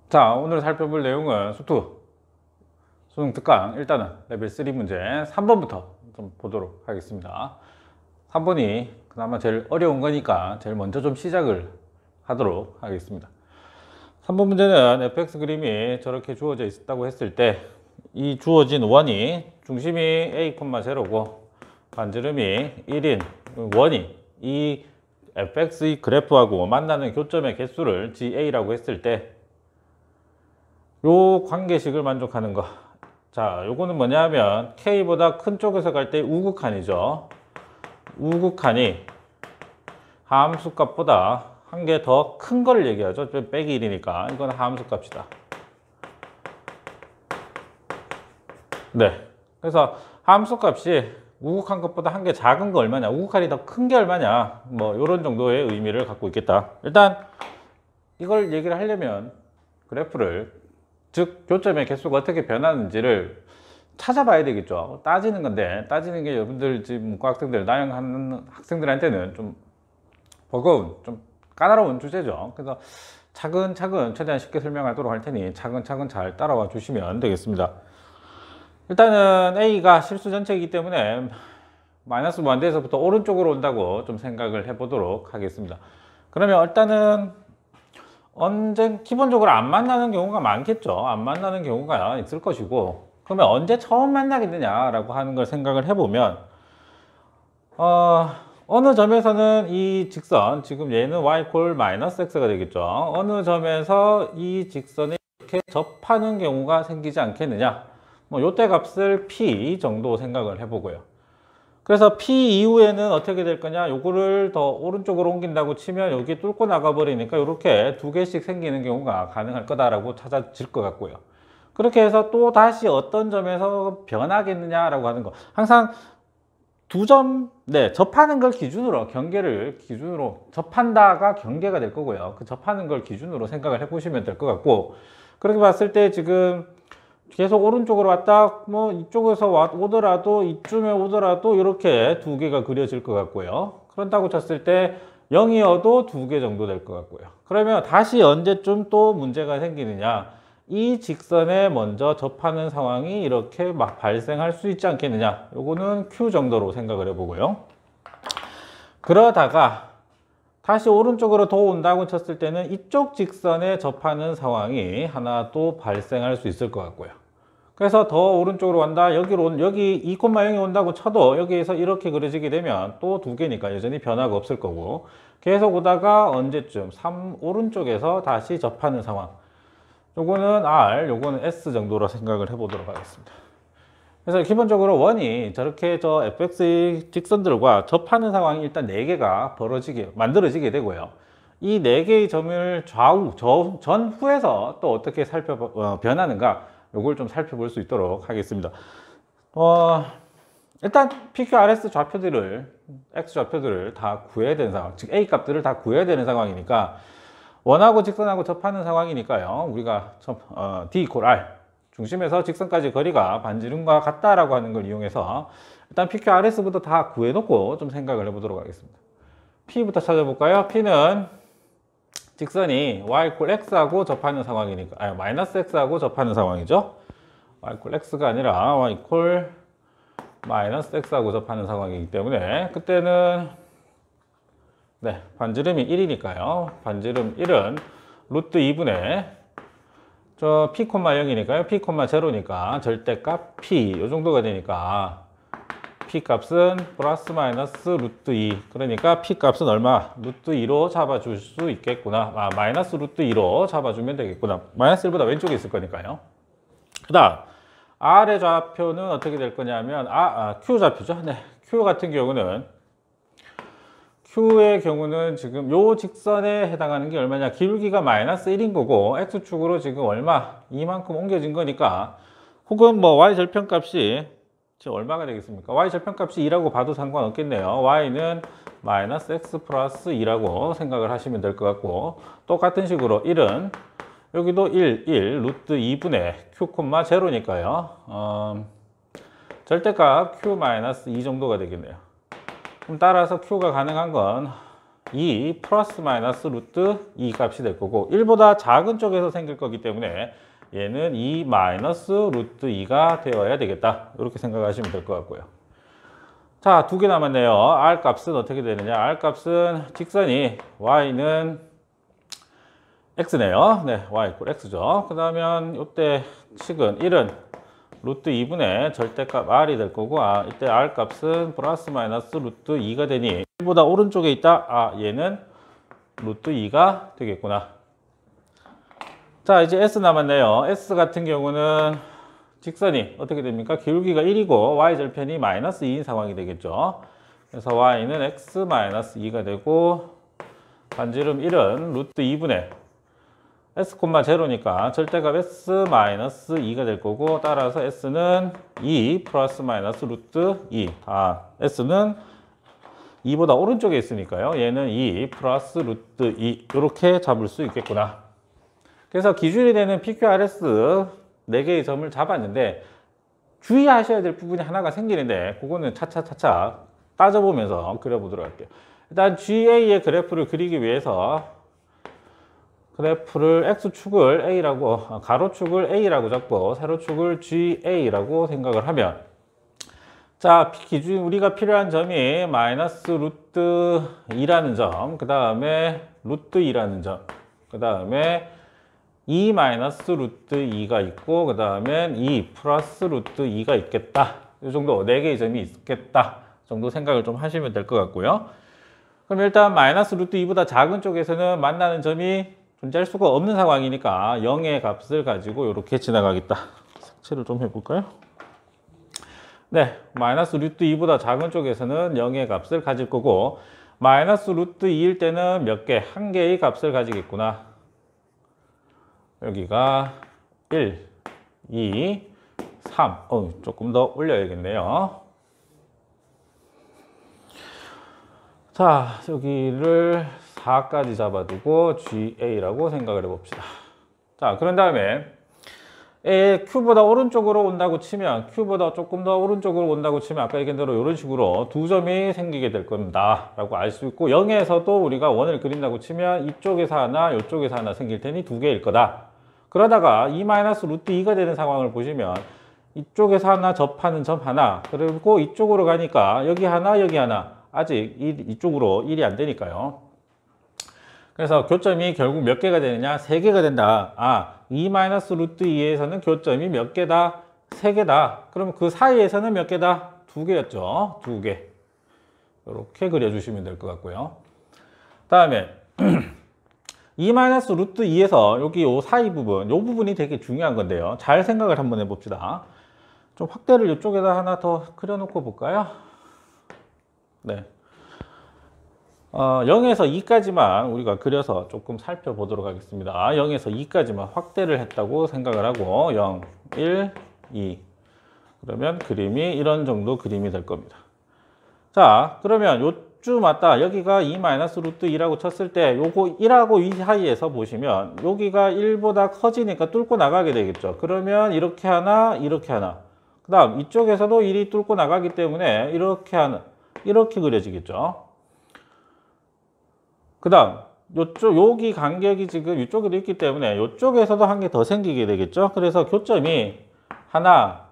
자, 오늘 살펴볼 내용은 수투 수능 특강 일단은 레벨 3 문제 3번부터 좀 보도록 하겠습니다. 3번이 그나마 제일 어려운 거니까 제일 먼저 좀 시작을 하도록 하겠습니다. 3번 문제는 fx 그림이 저렇게 주어져 있다고 했을 때 이 주어진 원이 중심이 a, 0고 반지름이 1인 원이 이 fx의 그래프하고 만나는 교점의 개수를 GA라고 했을 때 요 관계식을 만족하는 거. 자, 요거는 뭐냐 하면 K보다 큰 쪽에서 갈 때 우극한이죠. 우극한이 함수값보다 한 개 더 큰 걸 얘기하죠. 빼기 1이니까 이건 함수값이다. 네. 그래서 함수값이 우극한 것보다 한 개 작은 거 얼마냐, 우극한이 더 큰 게 얼마냐, 뭐 이런 정도의 의미를 갖고 있겠다. 일단 이걸 얘기를 하려면 그래프를, 즉 교점의 개수가 어떻게 변하는지를 찾아봐야 되겠죠. 따지는 건데, 따지는 게 여러분들 지금 문과학생들, 나영하는 학생들한테는 좀 버거운, 좀 까다로운 주제죠. 그래서 차근차근 최대한 쉽게 설명하도록 할 테니 차근차근 잘 따라와 주시면 되겠습니다. 일단은 A가 실수 전체이기 때문에 마이너스 무한대에서부터 오른쪽으로 온다고 좀 생각을 해보도록 하겠습니다. 그러면 일단은 언제 기본적으로 안 만나는 경우가 많겠죠. 안 만나는 경우가 있을 것이고, 그러면 언제 처음 만나겠느냐라고 하는 걸 생각을 해보면 어느 점에서는 이 직선, 지금 얘는 y 콜 마이너스 x가 되겠죠. 어느 점에서 이 직선에 이렇게 접하는 경우가 생기지 않겠느냐, 뭐 요때 값을 p 정도 생각을 해보고요. 그래서 P 이후에는 어떻게 될 거냐, 요거를 더 오른쪽으로 옮긴다고 치면 여기 뚫고 나가 버리니까 이렇게 두 개씩 생기는 경우가 가능할 거다라고 찾아질 것 같고요. 그렇게 해서 또 다시 어떤 점에서 변하겠느냐라고 하는 거, 항상 두 점, 접하는 걸 기준으로, 경계를 기준으로, 접한다가 경계가 될 거고요. 그 접하는 걸 기준으로 생각을 해보시면 될 것 같고, 그렇게 봤을 때 지금 계속 오른쪽으로 왔다, 뭐 이쪽에서 오더라도, 이쯤에 오더라도 이렇게 두 개가 그려질 것 같고요. 그런다고 쳤을 때 0이어도 두 개 정도 될 것 같고요. 그러면 다시 언제쯤 또 문제가 생기느냐, 이 직선에 먼저 접하는 상황이 이렇게 막 발생할 수 있지 않겠느냐, 요거는 Q 정도로 생각을 해보고요. 그러다가 다시 오른쪽으로 더 온다고 쳤을 때는 이쪽 직선에 접하는 상황이 하나 또 발생할 수 있을 것 같고요. 그래서 더 오른쪽으로 간다, 여기 2,0이 온다고 쳐도 여기에서 이렇게 그려지게 되면 또 두 개니까 여전히 변화가 없을 거고, 계속 오다가 언제쯤 3 오른쪽에서 다시 접하는 상황, 요거는 R, 요거는 S 정도로 생각을 해보도록 하겠습니다. 그래서 기본적으로 원이 저렇게 저 fx 직선들과 접하는 상황이 일단 4개가 만들어지게 되고요. 이 4개의 점을 전후에서 또 어떻게 변하는가, 요걸 좀 살펴볼 수 있도록 하겠습니다. 일단 PQRS 좌표들을, X 좌표들을 다 구해야 되는 상황, 즉 A 값들을 다 구해야 되는 상황이니까, 원하고 직선하고 접하는 상황이니까요. 우리가 D 이퀄 R, 중심에서 직선까지 거리가 반지름과 같다라고 하는 걸 이용해서 일단 PQRS부터 다 구해놓고 좀 생각을 해보도록 하겠습니다. P부터 찾아볼까요? P는 직선이 y 이퀄 x하고 접하는 상황이니까, 마이너스 x하고 접하는 상황이죠. y 이퀄 x가 아니라 y 이퀄 마이너스 x하고 접하는 상황이기 때문에 그때는 반지름이 1이니까요. 반지름 1은 루트 2분의 저 p, 0이니까요. p, 0니까 절대값 p 이 정도가 되니까 p 값은 플러스 마이너스 루트 2, 그러니까 p 값은 얼마? 루트 2로 잡아줄 수 있겠구나. 마이너스 루트 2로 잡아주면 되겠구나. 마이너스 1보다 왼쪽에 있을 거니까요. 그 다음 R의 좌표는 어떻게 될 거냐면 Q 좌표죠. Q 같은 경우는 지금 요 직선에 해당하는 게 얼마냐, 기울기가 마이너스 1인 거고 X축으로 지금 얼마? 이만큼 옮겨진 거니까, 혹은 뭐 Y 절편값이 지금 얼마가 되겠습니까? Y 절편값이 2라고 봐도 상관없겠네요. Y는 마이너스 X 플러스 2라고 생각을 하시면 될 것 같고, 똑같은 식으로 1은 여기도 1 루트 2분의 Q, 0니까요. 절대값 Q 마이너스 2 정도가 되겠네요. 그럼 따라서 Q가 가능한 건 2 플러스 마이너스 루트 2 값이 될 거고 1보다 작은 쪽에서 생길 거기 때문에 얘는 2 마이너스 루트 2가 되어야 되겠다. 이렇게 생각하시면 될 것 같고요. 자, 두 개 남았네요. R 값은 어떻게 되느냐. R 값은 직선이 y는 x네요. 네, y 이퀄 x죠. 그러면 이때 식은 1은 루트 2분의 절대값 r이 될 거고 이때 R 값은 플러스 마이너스 루트 2가 되니 1보다 오른쪽에 있다. 얘는 루트 2가 되겠구나. 자, 이제 S 남았네요. S 같은 경우는 직선이 어떻게 됩니까? 기울기가 1이고 y절편이 마이너스 2인 상황이 되겠죠. 그래서 y는 x 마이너스 2가 되고 반지름 1은 루트 2분의 s,0니까 절대값 s 마이너스 2가 될 거고 따라서 s는 2 플러스 마이너스 루트 2. s는 2보다 오른쪽에 있으니까요. 얘는 2 플러스 루트 2 이렇게 잡을 수 있겠구나. 그래서 기준이 되는 PQRS 4개의 점을 잡았는데 주의하셔야 될 부분이 하나가 생기는데 그거는 차차차차 따져보면서 그려보도록 할게요. 일단 GA의 그래프를 그리기 위해서 그래프를 X축을 A라고, 가로축을 A라고 잡고 세로축을 GA라고 생각을 하면 자, 기준 우리가 필요한 점이 마이너스 루트 2라는 점, 그 다음에 루트 2라는 점, 그 다음에 2 마이너스 루트 2가 있고 그 다음엔 2 플러스 루트 2가 있겠다. 이 정도 4개의 점이 있겠다 정도 생각을 좀 하시면 될 것 같고요. 그럼 일단 마이너스 루트 2보다 작은 쪽에서는 만나는 점이 존재할 수가 없는 상황이니까 0의 값을 가지고 이렇게 지나가겠다. 색칠을 좀 해볼까요? 네, 마이너스 루트 2보다 작은 쪽에서는 0의 값을 가질 거고 마이너스 루트 2일 때는 몇 개? 한 개의 값을 가지겠구나. 여기가 1, 2, 3. 조금 더 올려야겠네요. 자, 여기를 4까지 잡아두고 GA라고 생각을 해봅시다. 자, 그런 다음에 Q보다 오른쪽으로 온다고 치면 Q보다 조금 더 오른쪽으로 온다고 치면 아까 얘기한 대로 이런 식으로 두 점이 생기게 될 겁니다 라고 알 수 있고 0에서도 우리가 원을 그린다고 치면 이쪽에서 하나 이쪽에서 하나 생길 테니 두 개일 거다. 그러다가 2 마이너스 루트 2가 되는 상황을 보시면 이쪽에서 하나 접하는 점 하나 그리고 이쪽으로 가니까 여기 하나 여기 하나 아직 이쪽으로 1이 안 되니까요. 그래서 교점이 결국 몇 개가 되느냐? 3개가 된다. 2 마이너스 루트 2에서는 교점이 몇 개다? 3개다. 그럼 그 사이에서는 몇 개다? 2개였죠. 2개. 이렇게 그려주시면 될 것 같고요. 다음에 2 마이너스 루트 2에서 여기 요 사이 부분, 요 부분이 되게 중요한 건데요. 잘 생각을 한번 해봅시다. 좀 확대를 이쪽에다 하나 더 그려놓고 볼까요? 네. 0에서 2까지만 우리가 그려서 조금 살펴보도록 하겠습니다. 0에서 2까지만 확대를 했다고 생각을 하고 0, 1, 2 그러면 그림이 이런 정도 그림이 될 겁니다. 자, 그러면 요쯤 왔다 여기가 2 마이너스 루트 2라고 쳤을 때 요거 1하고 2 사이에서 보시면 여기가 1보다 커지니까 뚫고 나가게 되겠죠. 그러면 이렇게 하나 이렇게 하나 그 다음 이쪽에서도 1이 뚫고 나가기 때문에 이렇게 하나 이렇게 그려지겠죠. 그 다음 여기 간격이 지금 이쪽에도 있기 때문에 이쪽에서도 한 개 더 생기게 되겠죠. 그래서 교점이 하나,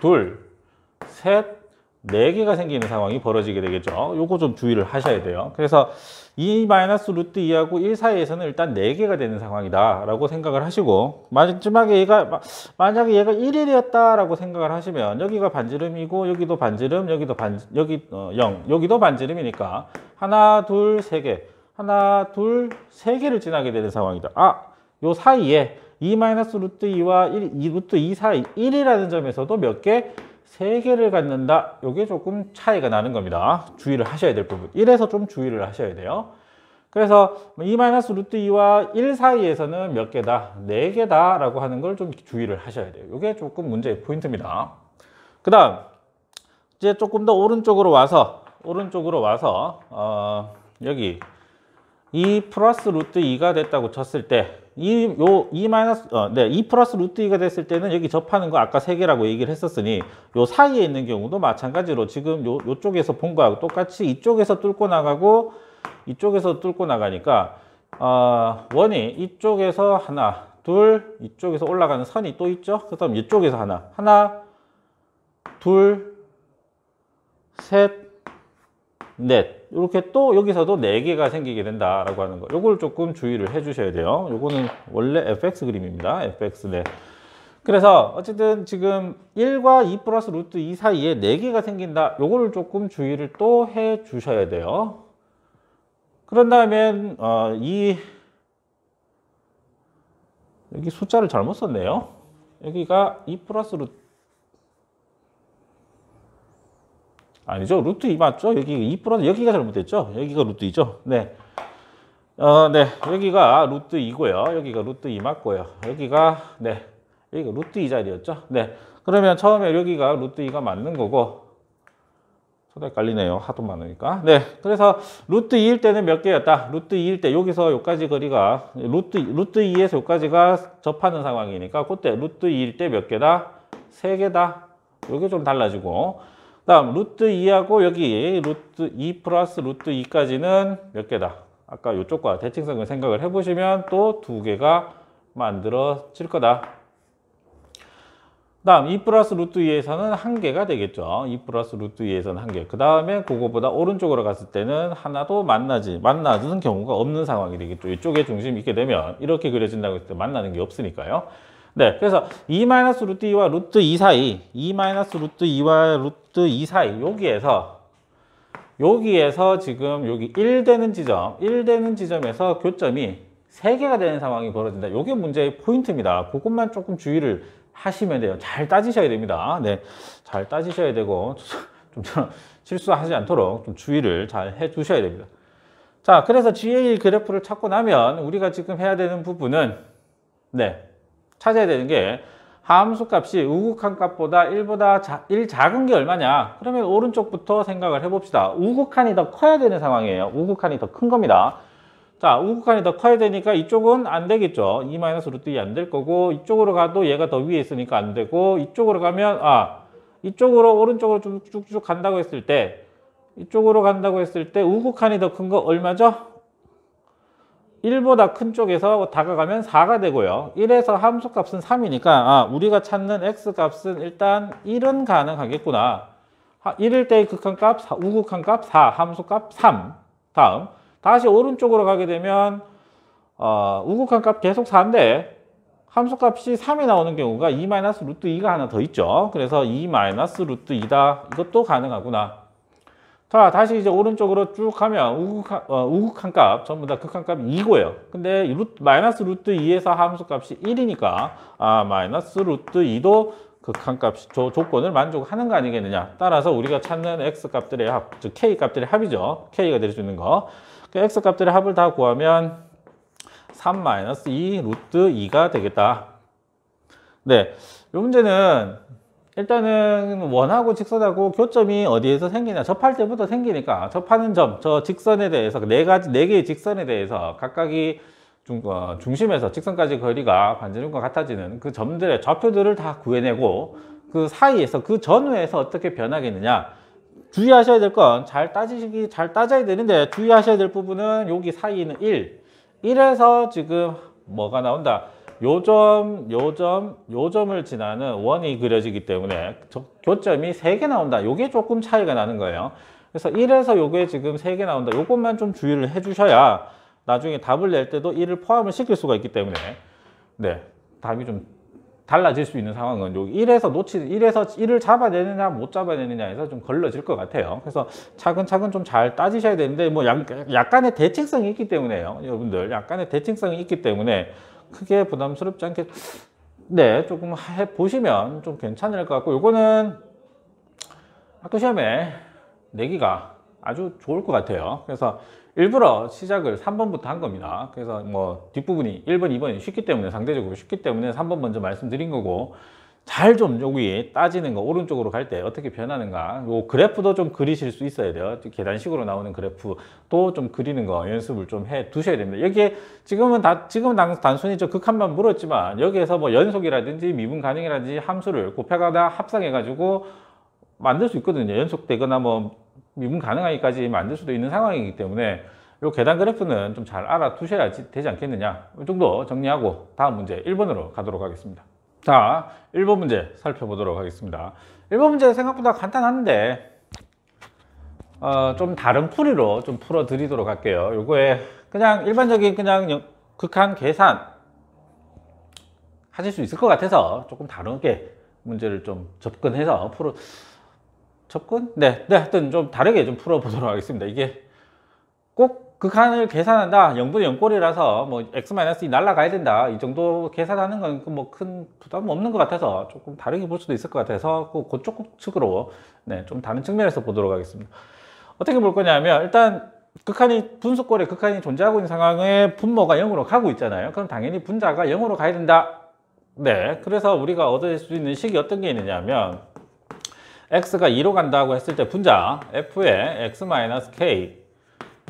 둘, 셋, 4개가 생기는 상황이 벌어지게 되겠죠. 요거 좀 주의를 하셔야 돼요. 그래서 2 마이너스 루트 2하고 1 사이에서는 일단 4개가 되는 상황이다 라고 생각을 하시고 마지막에 만약에 얘가 1일이었다 라고 생각을 하시면 여기가 반지름이고 여기도 반지름 여기도 0 여기도 반지름이니까 하나 둘 세 개 하나 둘 세 개를 지나게 되는 상황이다. 요 사이에 2 마이너스 루트 2와 1, 루트 2 사이 1이라는 점에서도 몇 개? 3개를 갖는다. 이게 조금 차이가 나는 겁니다. 주의를 하셔야 될 부분. 1에서 좀 주의를 하셔야 돼요. 그래서 2 마이너스 루트 2와 1 사이에서는 몇 개다? 4개다 라고 하는 걸 좀 주의를 하셔야 돼요. 이게 조금 문제의 포인트입니다. 그 다음 이제 조금 더 오른쪽으로 와서 여기 2 플러스 루트 2가 됐다고 쳤을 때 2 플러스 루트 2가 됐을 때는 여기 접하는 거 아까 3개라고 얘기를 했었으니 요 사이에 있는 경우도 마찬가지로 지금 요쪽에서 본 거하고 똑같이 이쪽에서 뚫고 나가고 이쪽에서 뚫고 나가니까 원이 이쪽에서 하나, 둘, 이쪽에서 올라가는 선이 또 있죠. 그 다음 이쪽에서 하나, 둘, 셋, 넷. 이렇게 또 여기서도 4개가 생기게 된다라고 하는 거. 요걸 조금 주의를 해 주셔야 돼요. 요거는 원래 fx 그림입니다. fx 네. 그래서 어쨌든 지금 1과 2 플러스 루트 2 사이에 4개가 생긴다. 요거를 조금 주의를 또 해 주셔야 돼요. 그런 다음에 여기 숫자를 잘못 썼네요. 여기가 2 플러스 루트 아니죠. 루트 2 맞죠? 여기 2 플러스 여기가 잘못됐죠? 여기가 루트 2죠? 네. 네. 여기가 루트 2고요. 여기가 루트 2 맞고요. 여기가 루트 2 자리였죠? 네. 그러면 처음에 여기가 루트 2가 맞는 거고 손에 깔리네요. 하도 많으니까. 네. 그래서 루트 2일 때는 몇 개였다? 루트 2일 때 여기서 여기까지 거리가 루트 2에서 여기까지가 접하는 상황이니까 그때 루트 2일 때 몇 개다? 3개다. 이게 좀 달라지고 다음 루트 2하고 여기 루트 2 플러스 루트 2까지는 몇 개다? 아까 이쪽과 대칭성을 생각을 해보시면 또 2개가 만들어질 거다. 다음 2 플러스 루트 2에서는 1개가 되겠죠. 2 플러스 루트 2에서는 1개. 그 다음에 그거보다 오른쪽으로 갔을 때는 하나도 만나는 경우가 없는 상황이 되겠죠. 이쪽에 중심이 있게 되면 이렇게 그려진다고 했을 때 만나는 게 없으니까요. 네, 그래서 2 마이너스 루트 2와 루트 2 사이, 2 마이너스 루트 2와 루트 2 사이, 여기에서 지금 여기 1 되는 지점에서 교점이 3개가 되는 상황이 벌어진다. 이게 문제의 포인트입니다. 그것만 조금 주의를 하시면 돼요. 잘 따지셔야 됩니다. 네, 잘 따지셔야 되고 좀 실수하지 않도록 좀 주의를 잘 해주셔야 됩니다. 자, 그래서 GA 그래프를 찾고 나면 우리가 지금 해야 되는 부분은 찾아야 되는 게 함수 값이 우극한 값보다 1 작은 게 얼마냐? 그러면 오른쪽부터 생각을 해봅시다. 우극한이 더 커야 되는 상황이에요. 우극한이 더 큰 겁니다. 자, 우극한이 더 커야 되니까 이쪽은 안 되겠죠. 2 마이너스 루트 2 안 될 거고 이쪽으로 가도 얘가 더 위에 있으니까 안 되고 이쪽으로 가면 이쪽으로 오른쪽으로 쭉쭉 간다고 했을 때 우극한이 더 큰 거 얼마죠? 1보다 큰 쪽에서 다가가면 4가 되고요. 1에서 함수값은 3이니까 우리가 찾는 x값은 일단 1은 가능하겠구나. 1일 때의 극한값, 우극한값 4, 함수값 3. 다음 다시 오른쪽으로 가게 되면 우극한값 계속 4인데 함수값이 3이 나오는 경우가 2 마이너스 루트 2가 하나 더 있죠. 그래서 2 마이너스 루트 2다. 이것도 가능하구나. 자, 다시 이제 오른쪽으로 쭉 가면 우극한 값, 전부 다 극한값이 2고요. 근데 마이너스 루트 2에서 함수값이 1이니까 마이너스 루트 2도 극한값이 조건을 만족하는 거 아니겠느냐. 따라서 우리가 찾는 x값들의 합, 즉 k값들의 합이죠. k가 될 수 있는 거. 그 x값들의 합을 다 구하면 3 마이너스 2 루트 2가 되겠다. 네, 이 문제는 일단은 원하고 직선하고 교점이 어디에서 생기냐? 접할 때부터 생기니까 접하는 점, 저 직선에 대해서 네 개의 직선에 대해서 각각이 중심에서 직선까지 거리가 반지름과 같아지는 그 점들의 좌표들을 다 구해내고 그 사이에서 그 전후에서 어떻게 변하겠느냐? 주의하셔야 될 건 잘 따져야 되는데 주의하셔야 될 부분은 여기 사이에 있는 1에서 지금 뭐가 나온다? 요 점을 지나는 원이 그려지기 때문에 교점이 3개 나온다. 요게 조금 차이가 나는 거예요. 그래서 1에서 요게 지금 3개 나온다. 요것만 좀 주의를 해주셔야 나중에 답을 낼 때도 1을 포함을 시킬 수가 있기 때문에 답이 좀 달라질 수 있는 상황은 여기 1에서 1을 잡아내느냐 못 잡아내느냐에서 좀 걸러질 것 같아요. 그래서 차근차근 좀 잘 따지셔야 되는데 뭐 약간의 대칭성이 있기 때문에요. 여러분들 약간의 대칭성이 있기 때문에 크게 부담스럽지 않게 조금 해보시면 좀 괜찮을 것 같고 요거는 학교 시험에 내기가 아주 좋을 것 같아요. 그래서 일부러 시작을 3번부터 한 겁니다. 그래서 뭐 뒷부분이 1번, 2번이 쉽기 때문에 상대적으로 쉽기 때문에 3번 먼저 말씀드린 거고 잘 좀 여기 따지는 거 오른쪽으로 갈 때 어떻게 변하는가 요 그래프도 좀 그리실 수 있어야 돼요. 계단식으로 나오는 그래프도 좀 그리는 거 연습을 좀 해 두셔야 됩니다. 여기에 지금은 단순히 저 극한만 물었지만 여기에서 뭐 연속이라든지 미분 가능이라든지 함수를 곱해가다 합성해 가지고 만들 수 있거든요. 연속되거나 뭐 미분 가능하기까지 만들 수도 있는 상황이기 때문에 요 계단 그래프는 좀 잘 알아두셔야 되지 않겠느냐. 이 정도 정리하고 다음 문제 1번으로 가도록 하겠습니다. 자, 1번 문제 살펴보도록 하겠습니다. 1번 문제 생각보다 간단한데 좀 다른 풀이로 좀 풀어 드리도록 할게요. 요거에 그냥 일반적인 그냥 극한 계산 하실 수 있을 것 같아서 조금 다르게 문제를 좀 접근해서 네, 하여튼 좀 다르게 좀 풀어 보도록 하겠습니다. 이게 꼭 극한을 계산한다 0분의 0꼴이라서 뭐 x-2 날라가야 된다 이 정도 계산하는 건 뭐 큰 부담 없는 것 같아서 조금 다르게 볼 수도 있을 것 같아서 그쪽 측으로 네, 좀 다른 측면에서 보도록 하겠습니다. 어떻게 볼 거냐면 일단 분수꼴에 극한이 존재하고 있는 상황에 분모가 0으로 가고 있잖아요. 그럼 당연히 분자가 0으로 가야 된다. 네, 그래서 우리가 얻을 수 있는 식이 어떤 게 있느냐면 x가 2로 간다고 했을 때 분자 f의 x-k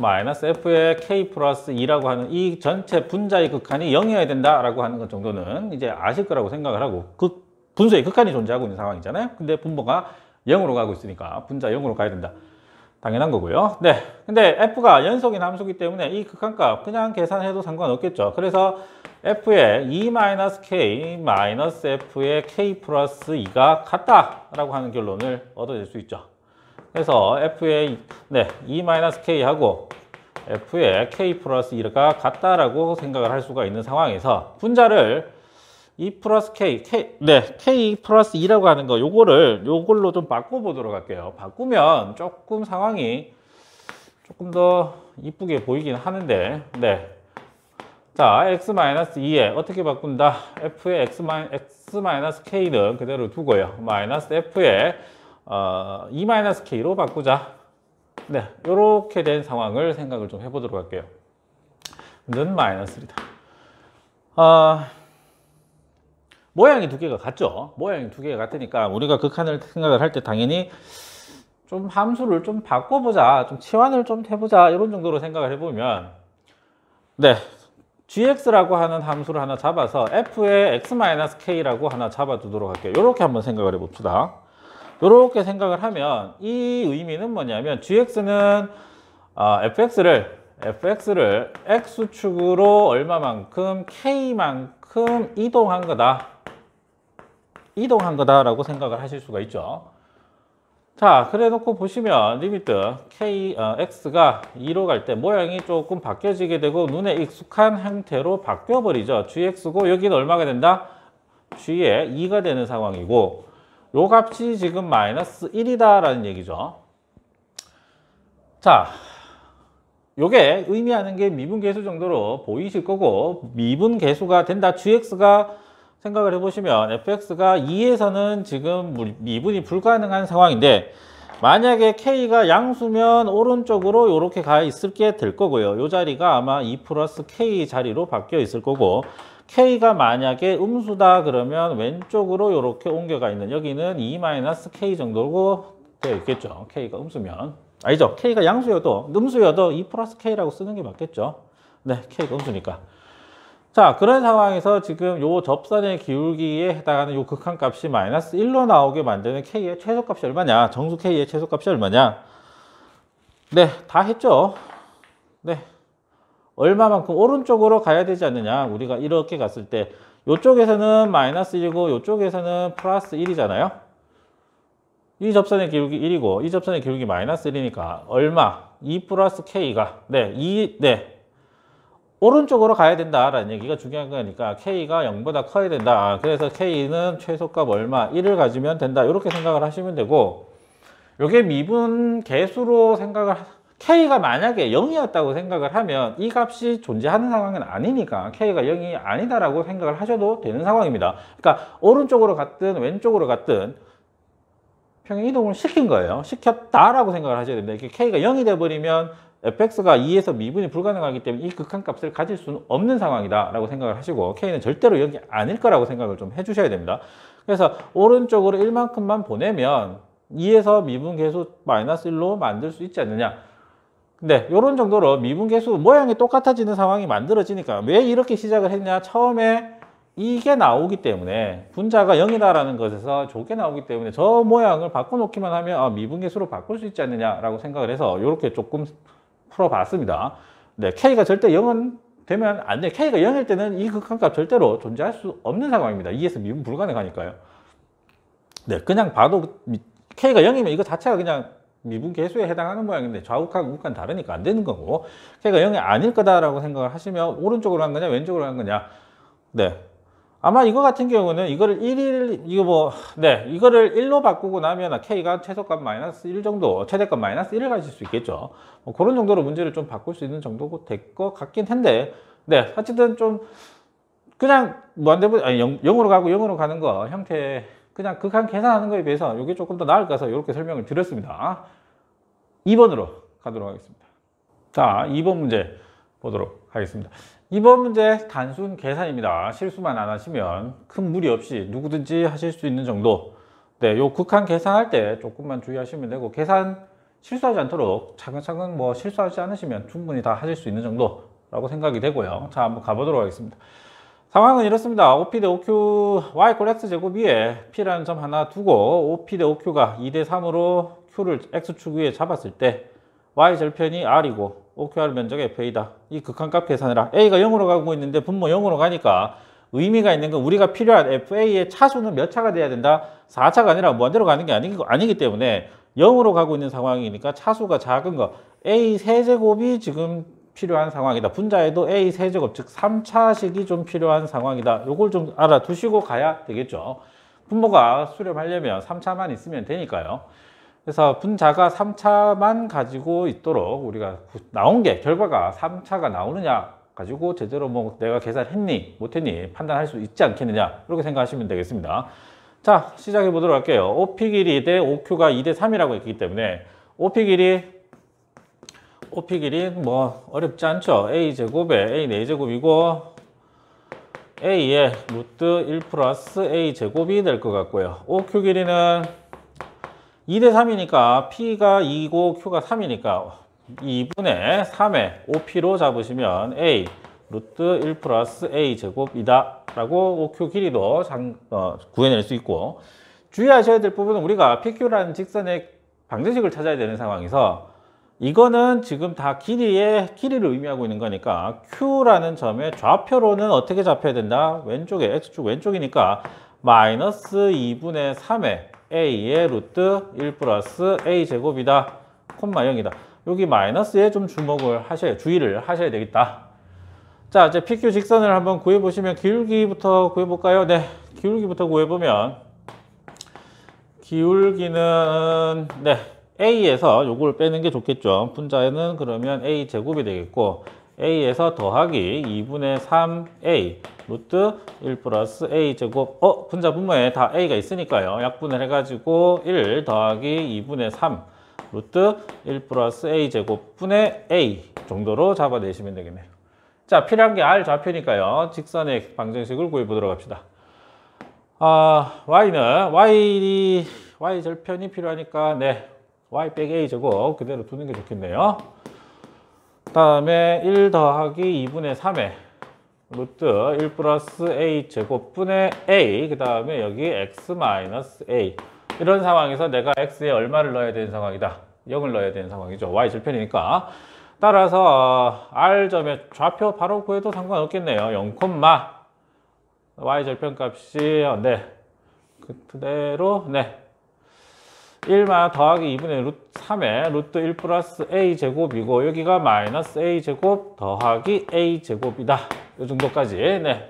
마이너스 f의 k 플러스 2라고 하는 이 전체 분자의 극한이 0이어야 된다라고 하는 것 정도는 이제 아실 거라고 생각을 하고 분수의 극한이 존재하고 있는 상황이잖아요. 근데 분모가 0으로 가고 있으니까 분자 0으로 가야 된다. 당연한 거고요. 네, 근데 f가 연속인 함수기 때문에 이 극한값 그냥 계산해도 상관없겠죠. 그래서 f의 2-k 마이너스 f의 k 플러스 2가 같다라고 하는 결론을 얻어낼 수 있죠. 그래서 f의 2-k하고 f의 k 플러스 2가 같다라고 생각을 할 수가 있는 상황에서 분자를 2 플러스 k 플러스 2라고 하는 거 요걸로 좀 바꿔보도록 할게요. 바꾸면 조금 상황이 조금 더 이쁘게 보이긴 하는데 네. 자, x-2에 어떻게 바꾼다? f의 x-k는 그대로 두고요. 마이너스 f의 2-k로 바꾸자. 네, 이렇게 된 상황을 생각을 좀 해보도록 할게요. 는 마이너스이다. 모양이 두 개가 같죠? 모양이 두 개가 같으니까 우리가 극한을 생각을 할 때 당연히 좀 함수를 좀 바꿔보자, 좀 치환을 좀 해보자 이런 정도로 생각을 해보면 네, gx라고 하는 함수를 하나 잡아서 f의 x-k라고 하나 잡아두도록 할게요. 이렇게 한번 생각을 해봅시다. 이렇게 생각을 하면 이 의미는 뭐냐면 gx는 fx를 x축으로 얼마만큼 k만큼 이동한 거다라고 생각을 하실 수가 있죠. 자, 그래 놓고 보시면 리미트 x가 2로 갈 때 모양이 조금 바뀌어지게 되고 눈에 익숙한 형태로 바뀌어 버리죠. gx고 여기는 얼마가 된다? g의 2가 되는 상황이고 요 값이 지금 마이너스 1이다 라는 얘기죠. 자, 요게 의미하는 게 미분계수 정도로 보이실 거고 미분 계수가 된다. gx가 생각을 해보시면 fx가 2에서는 지금 미분이 불가능한 상황인데 만약에 k가 양수면 오른쪽으로 이렇게 가 있을게 될 거고요. 요 자리가 아마 2 플러스 k 자리로 바뀌어 있을 거고 k가 만약에 음수다 그러면 왼쪽으로 이렇게 옮겨가 있는 여기는 2-k 정도로 되어 있겠죠. k가 음수면 아니죠. k가 양수여도 음수여도 2 플러스 k라고 쓰는 게 맞겠죠. 네, k가 음수니까. 자, 그런 상황에서 지금 요 접선의 기울기에 해당하는 요 극한값이 마이너스 1로 나오게 만드는 k의 최소값이 얼마냐? 정수 k의 최소값이 얼마냐? 네, 다 했죠. 네. 얼마만큼 오른쪽으로 가야 되지 않느냐. 우리가 이렇게 갔을 때 이쪽에서는 마이너스 1이고 이쪽에서는 플러스 1이잖아요. 이 접선의 기울기 1이고 이 접선의 기울기 마이너스 1이니까 얼마? 2 플러스 k가 오른쪽으로 가야 된다라는 얘기가 중요한 거니까 k가 0보다 커야 된다. 그래서 k는 최소값 얼마? 1을 가지면 된다. 이렇게 생각을 하시면 되고 이게 미분 계수로 K가 만약에 0이었다고 생각을 하면 이 값이 존재하는 상황은 아니니까 K가 0이 아니다라고 생각을 하셔도 되는 상황입니다. 그러니까 오른쪽으로 갔든 왼쪽으로 갔든 평행 이동을 시킨 거예요. 시켰다라고 생각을 하셔야 됩니다. 이렇게 K가 0이 돼버리면 fx가 2에서 미분이 불가능하기 때문에 이 극한값을 가질 수는 없는 상황이다 라고 생각을 하시고 K는 절대로 0이 아닐 거라고 생각을 좀 해주셔야 됩니다. 그래서 오른쪽으로 1만큼만 보내면 2에서 미분계수 마이너스 1로 만들 수 있지 않느냐. 근데 이런 정도로 미분계수 모양이 똑같아지는 상황이 만들어지니까 왜 이렇게 시작을 했냐. 처음에 이게 나오기 때문에 분자가 0이다라는 것에서 좋게 나오기 때문에 저 모양을 바꿔놓기만 하면 미분계수로 바꿀 수 있지 않느냐라고 생각을 해서 이렇게 조금 풀어봤습니다. 네, K가 절대 0은 되면 안 돼. K가 0일 때는 이 극한값 절대로 존재할 수 없는 상황입니다. 2에서 미분 불가능하니까요. 네, 그냥 봐도 K가 0이면 이거 자체가 그냥 미분계수에 해당하는 모양인데 좌우각, 우각은 다르니까 안 되는 거고, K가 0이 아닐 거다라고 생각을 하시면 오른쪽으로 간 거냐 왼쪽으로 간 거냐. 네, 아마 이거 같은 경우는 이거를 이거를 1로 바꾸고 나면 K가 최소값 마이너스 1 정도, 최대값 마이너스 1을 가질 수 있겠죠. 그런 정도로 문제를 좀 바꿀 수 있는 정도고 될 것 같긴 한데, 네, 어쨌든 좀 그냥 무한대분, 0으로 가고 0으로 가는 거 형태, 그냥 극한 계산하는 거에 비해서 이게 조금 더 나을 거라서 이렇게 설명을 드렸습니다. 2번으로 가도록 하겠습니다. 자, 2번 문제 보도록 하겠습니다. 2번 문제 단순 계산입니다. 실수만 안 하시면 큰 무리 없이 누구든지 하실 수 있는 정도. 네, 요 극한 계산할 때 조금만 주의하시면 되고, 계산 실수하지 않도록 차근차근 실수하지 않으시면 충분히 다 하실 수 있는 정도라고 생각이 되고요. 자, 한번 가보도록 하겠습니다. 상황은 이렇습니다. OP 대 OQ y = x제곱 위에 P라는 점 하나 두고 OP 대 OQ가 2대 3으로 Q를 X축 위에 잡았을 때 Y 절편이 R이고 OQR 면적이 FA다. 이 극한값 계산해라. A가 0으로 가고 있는데 분모 0으로 가니까 의미가 있는 건 우리가 필요한 FA의 차수는 몇 차가 돼야 된다? 4차가 아니라 무한대로 가는 게 아니기 때문에 0으로 가고 있는 상황이니까 차수가 작은 거 A 세제곱이 지금 필요한 상황이다. 분자에도 A 세제곱, 즉 3차식이 좀 필요한 상황이다. 요걸 좀 알아두시고 가야 되겠죠. 분모가 수렴하려면 3차만 있으면 되니까요. 그래서 분자가 3차만 가지고 있도록 우리가 나온 게 결과가 3차가 나오느냐 가지고 제대로 내가 계산했니 못했니 판단할 수 있지 않겠느냐, 이렇게 생각하시면 되겠습니다. 자, 시작해 보도록 할게요. OP 길이 대 OQ가 2대 3이라고 했기 때문에 OP 길이 어렵지 않죠. A제곱에 A 4제곱이고 A의 루트 1 플러스 A제곱이 될 것 같고요. OQ 길이는 2대 3이니까 P가 2고 Q가 3이니까 2분의 3의 OP로 잡으시면 A 루트 1 플러스 A제곱이다 라고 OQ 길이도 구해낼 수 있고, 주의하셔야 될 부분은 우리가 PQ라는 직선의 방정식을 찾아야 되는 상황에서 이거는 지금 다 길이를 의미하고 있는 거니까 Q라는 점의 좌표로는 어떻게 잡혀야 된다? 왼쪽에 X축 왼쪽이니까 마이너스 2분의 3의 A의 루트 1 플러스 A제곱이다. 콤마 0이다. 여기 마이너스에 좀 주의를 하셔야 되겠다. 자, 이제 PQ 직선을 한번 구해보시면 기울기부터 구해볼까요? 네, 기울기부터 구해보면 기울기는 A에서 요걸 빼는 게 좋겠죠. 분자에는 그러면 A제곱이 되겠고 A에서 더하기 2분의 3A 루트 1 플러스 A제곱, 분자 분모에 다 A가 있으니까요. 약분을 해가지고 1 더하기 2분의 3 루트 1 플러스 A제곱 분의 A 정도로 잡아내시면 되겠네요. 자, 필요한 게 R 좌표니까요. 직선의 방정식을 구해보도록 합시다. Y는 Y 절편이 필요하니까 Y 빼기 A제곱 그대로 두는 게 좋겠네요. 그 다음에 1 더하기 2분의 3에 루트 1 플러스 A제곱 분의 A, 그 다음에 여기 X 마이너스 A. 이런 상황에서 내가 X에 얼마를 넣어야 되는 상황이다? 0을 넣어야 되는 상황이죠. Y 절편이니까. 따라서 R점의 좌표 바로 구해도 상관없겠네요. 0, Y 절편 값이 그대로 1만 더하기 2분의 루트 3에 루트 1 플러스 A제곱이고 여기가 마이너스 A제곱 더하기 A제곱이다. 이 정도까지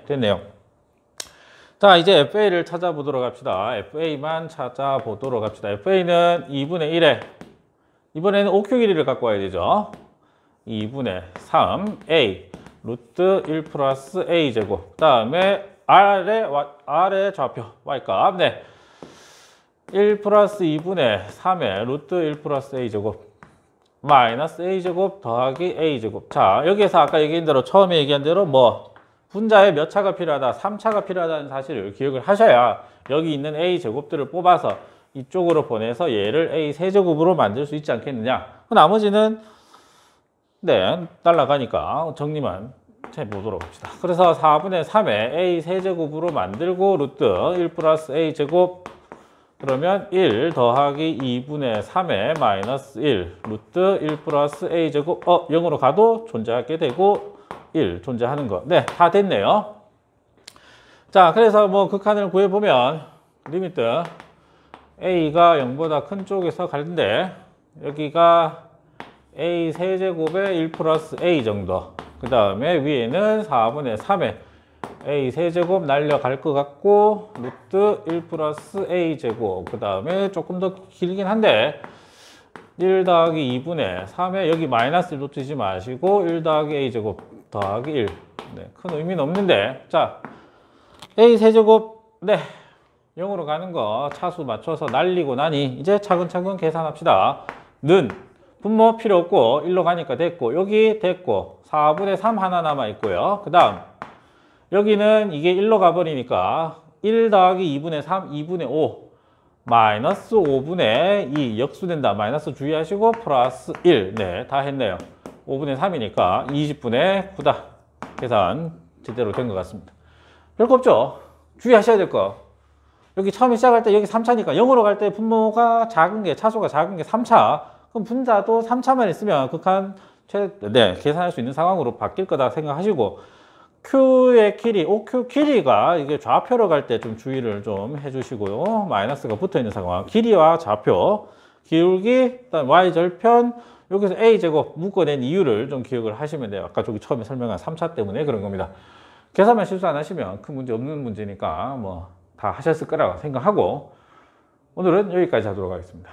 됐네요. 자, 이제 FA를 찾아보도록 합시다. FA만 찾아보도록 합시다. FA는 2분의 1에 이번에는 OQ 길이를 갖고 와야 되죠. 2분의 3A 루트 1 플러스 A제곱, 그 다음에 R의 좌표 Y값 1 플러스 2분의 3의 루트 1 플러스 A제곱 마이너스 A제곱 더하기 A제곱. 자, 여기에서 아까 얘기한 대로 처음에 얘기한 대로 분자에 몇 차가 필요하다? 3차가 필요하다는 사실을 기억을 하셔야 여기 있는 A 제곱들을 뽑아서 이쪽으로 보내서 얘를 A 세제곱으로 만들 수 있지 않겠느냐. 나머지는 네, 날라가니까 정리만 해보도록 합시다. 그래서 4분의 3에 A 세제곱으로 만들고 루트 1 플러스 A 제곱 그러면 1 더하기 2분의 3에 마이너스 1 루트 1 플러스 A 제곱 0으로 가도 존재하게 되고 1 존재하는 거. 네, 다 됐네요. 자, 그래서 뭐 극한을 구해보면 리미트 A가 0보다 큰 쪽에서 가는데 여기가 A 세제곱에 1 플러스 A 정도. 그 다음에 위에는 4분의 3에 A 세제곱 날려갈 것 같고 루트 1 플러스 A 제곱. 그 다음에 조금 더 길긴 한데 1 더하기 2분의 3에 여기 마이너스 1 놓치지 마시고 1 더하기 A 제곱 더하기 1. 네, 큰 의미는 없는데 자 A 세제곱 네 0으로 가는 거 차수 맞춰서 날리고 나니 이제 차근차근 계산합시다. 는 분모 필요 없고 1로 가니까 됐고 여기 됐고 4분의 3 하나 남아 있고요. 그 다음 여기는 이게 1로 가버리니까 1 더하기 2분의 3, 2분의 5 마이너스 5분의 2 역수된다. 마이너스 주의하시고 플러스 1. 네, 다 했네요. 5분의 3이니까 20분의 9다. 계산 제대로 된 것 같습니다. 별거 없죠? 주의하셔야 될 거. 여기 처음에 시작할 때 여기 3차니까 0으로 갈 때 분모가 작은 게 차수가 작은 게 3차. 그럼 분자도 3차만 있으면 극한 네, 계산할 수 있는 상황으로 바뀔 거다 생각하시고 Q의 길이, OQ 길이가 이게 좌표로 갈 때 좀 주의를 좀 해주시고요. 마이너스가 붙어 있는 상황. 길이와 좌표, 기울기, 그다음 Y절편, 여기서 A제곱 묶어낸 이유를 좀 기억을 하시면 돼요. 아까 저기 처음에 설명한 3차 때문에 그런 겁니다. 계산만 실수 안 하시면 큰 문제 없는 문제니까 뭐 다 하셨을 거라고 생각하고 오늘은 여기까지 하도록 하겠습니다.